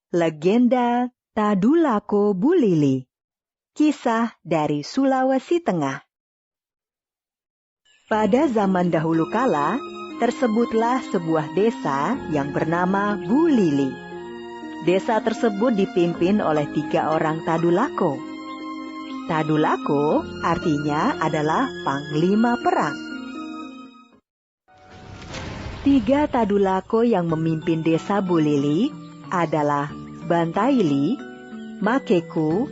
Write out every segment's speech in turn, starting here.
Legenda Tadulako Bulili. Kisah dari Sulawesi Tengah. Pada zaman dahulu kala, tersebutlah sebuah desa yang bernama Bulili. Desa tersebut dipimpin oleh 3 orang Tadulako. Tadulako artinya adalah panglima perang. 3 Tadulako yang memimpin desa Bulili adalah Bantaili, Makeku,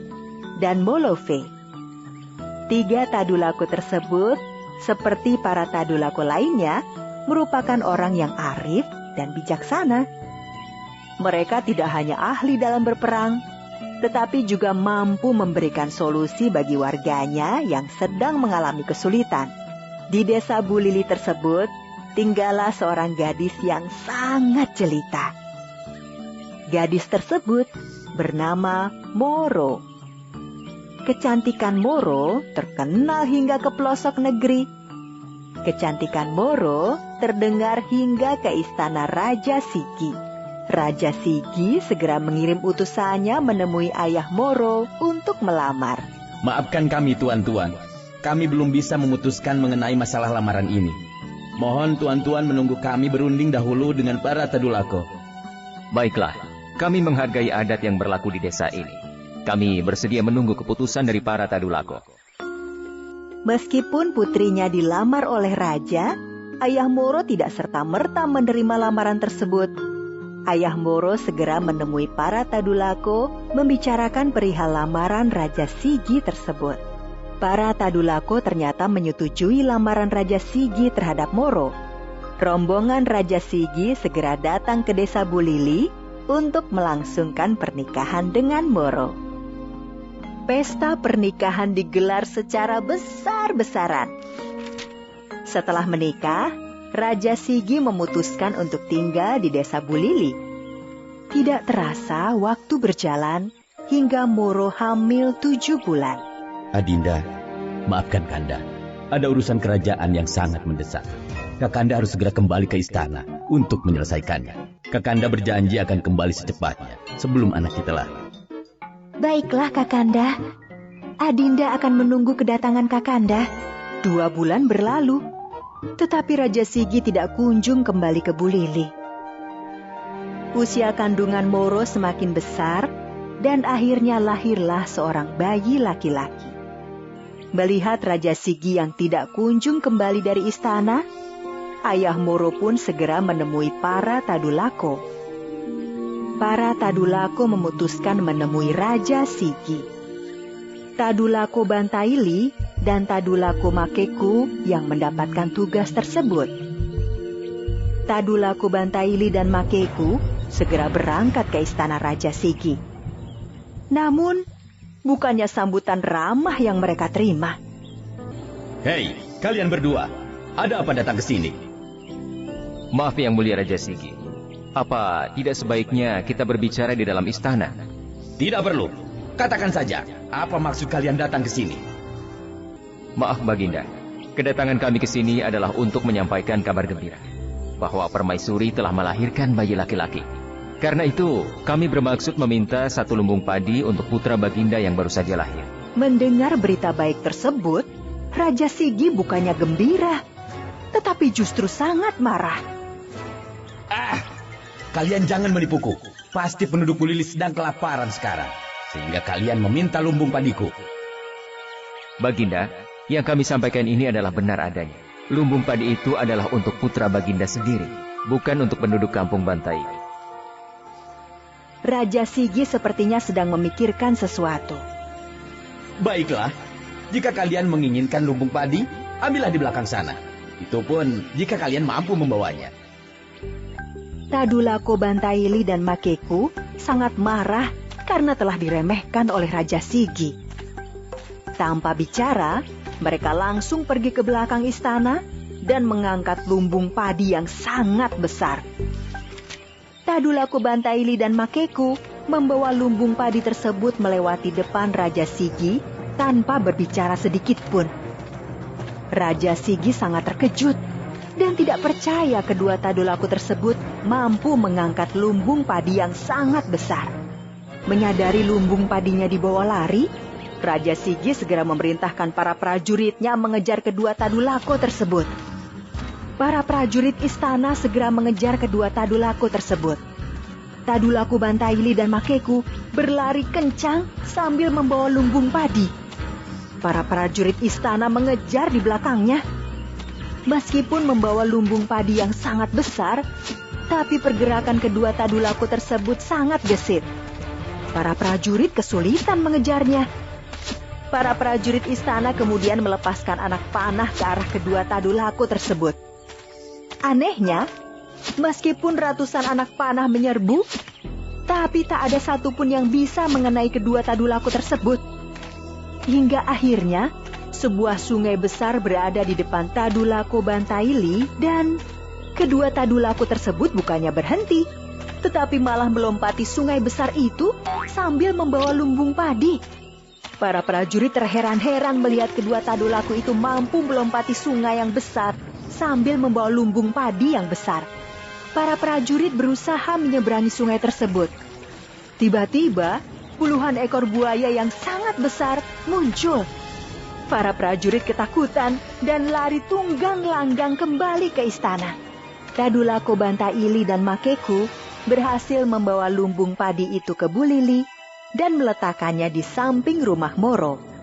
dan Molove. 3 Tadulako tersebut, seperti para Tadulako lainnya, merupakan orang yang arif dan bijaksana. Mereka tidak hanya ahli dalam berperang, tetapi juga mampu memberikan solusi bagi warganya yang sedang mengalami kesulitan. Di desa Bulili tersebut, tinggallah seorang gadis yang sangat jelita. Gadis tersebut bernama Moro. Kecantikan Moro terkenal hingga ke pelosok negeri. Kecantikan Moro terdengar hingga ke istana Raja Sigi. Raja Sigi segera mengirim utusannya menemui ayah Moro untuk melamar. Maafkan kami, tuan-tuan. Kami belum bisa memutuskan mengenai masalah lamaran ini. Mohon tuan-tuan menunggu kami berunding dahulu dengan para Tadulako. Baiklah, kami menghargai adat yang berlaku di desa ini. Kami bersedia menunggu keputusan dari para Tadulako. Meskipun putrinya dilamar oleh raja, ayah Moro tidak serta-merta menerima lamaran tersebut. Ayah Moro segera menemui para Tadulako membicarakan perihal lamaran Raja Sigi tersebut. Para Tadulako ternyata menyetujui lamaran Raja Sigi terhadap Moro. Rombongan Raja Sigi segera datang ke desa Bulili untuk melangsungkan pernikahan dengan Moro. Pesta pernikahan digelar secara besar-besaran. Setelah menikah, Raja Sigi memutuskan untuk tinggal di desa Bulili. Tidak terasa waktu berjalan hingga Moro hamil 7 bulan. Adinda, maafkan Kanda. Ada urusan kerajaan yang sangat mendesak. Kakanda harus segera kembali ke istana untuk menyelesaikannya. Kakanda berjanji akan kembali secepatnya sebelum anak kita lahir. Baiklah Kakanda. Adinda akan menunggu kedatangan Kakanda. 2 bulan berlalu, tetapi Raja Sigi tidak kunjung kembali ke Bulili. Usia kandungan Moro semakin besar dan akhirnya lahirlah seorang bayi laki-laki. Melihat Raja Sigi yang tidak kunjung kembali dari istana, ayah Moro pun segera menemui para Tadulako. Para Tadulako memutuskan menemui Raja Sigi. Tadulako Bantaili dan Tadulako Makeku yang mendapatkan tugas tersebut. Tadulako Bantaili dan Makeku segera berangkat ke istana Raja Sigi. Namun, bukannya sambutan ramah yang mereka terima. Hei, kalian berdua, ada apa datang ke sini? Maaf Yang Mulia Raja Sigi. Apa tidak sebaiknya kita berbicara di dalam istana? Tidak perlu. Katakan saja, apa maksud kalian datang ke sini? Maaf Baginda, kedatangan kami ke sini adalah untuk menyampaikan kabar gembira bahwa Permaisuri telah melahirkan bayi laki-laki. Karena itu, kami bermaksud meminta 1 lumbung padi untuk putra Baginda yang baru saja lahir. Mendengar berita baik tersebut, Raja Sigi bukannya gembira, tetapi justru sangat marah. Kalian jangan menipuku. Pasti penduduk Bulili sedang kelaparan sekarang, sehingga kalian meminta lumbung padiku. Baginda, yang kami sampaikan ini adalah benar adanya. Lumbung padi itu adalah untuk putra Baginda sendiri, bukan untuk penduduk kampung Bantai. Raja Sigi sepertinya sedang memikirkan sesuatu. Baiklah, jika kalian menginginkan lumbung padi, ambillah di belakang sana. Itu pun jika kalian mampu membawanya. Tadulako Bantaili dan Makeku sangat marah karena telah diremehkan oleh Raja Sigi. Tanpa bicara, mereka langsung pergi ke belakang istana dan mengangkat lumbung padi yang sangat besar. Tadulako Bantaili dan Makeku membawa lumbung padi tersebut melewati depan Raja Sigi tanpa berbicara sedikit pun. Raja Sigi sangat terkejut dan tidak percaya kedua Tadulako tersebut mampu mengangkat lumbung padi yang sangat besar. Menyadari lumbung padinya dibawa lari, Raja Sigi segera memerintahkan para prajuritnya mengejar kedua Tadulako tersebut. Para prajurit istana segera mengejar kedua Tadulako tersebut. Tadulako Bantaili dan Makeku berlari kencang sambil membawa lumbung padi. Para prajurit istana mengejar di belakangnya. Meskipun membawa lumbung padi yang sangat besar, tapi pergerakan kedua Tadulako tersebut sangat gesit. Para prajurit kesulitan mengejarnya. Para prajurit istana kemudian melepaskan anak panah ke arah kedua Tadulako tersebut. Anehnya, meskipun ratusan anak panah menyerbu, tapi tak ada satupun yang bisa mengenai kedua Tadulako tersebut. Hingga akhirnya, sebuah sungai besar berada di depan Tadulako Bantaili dan kedua Tadulako tersebut bukannya berhenti, tetapi malah melompati sungai besar itu sambil membawa lumbung padi. Para prajurit terheran-heran melihat kedua Tadulako itu mampu melompati sungai yang besar sambil membawa lumbung padi yang besar. Para prajurit berusaha menyeberangi sungai tersebut. Tiba-tiba, puluhan ekor buaya yang sangat besar muncul. Para prajurit ketakutan dan lari tunggang langgang kembali ke istana. Tadulako Bantaili dan Makeku berhasil membawa lumbung padi itu ke Bu Lili dan meletakkannya di samping rumah Moro.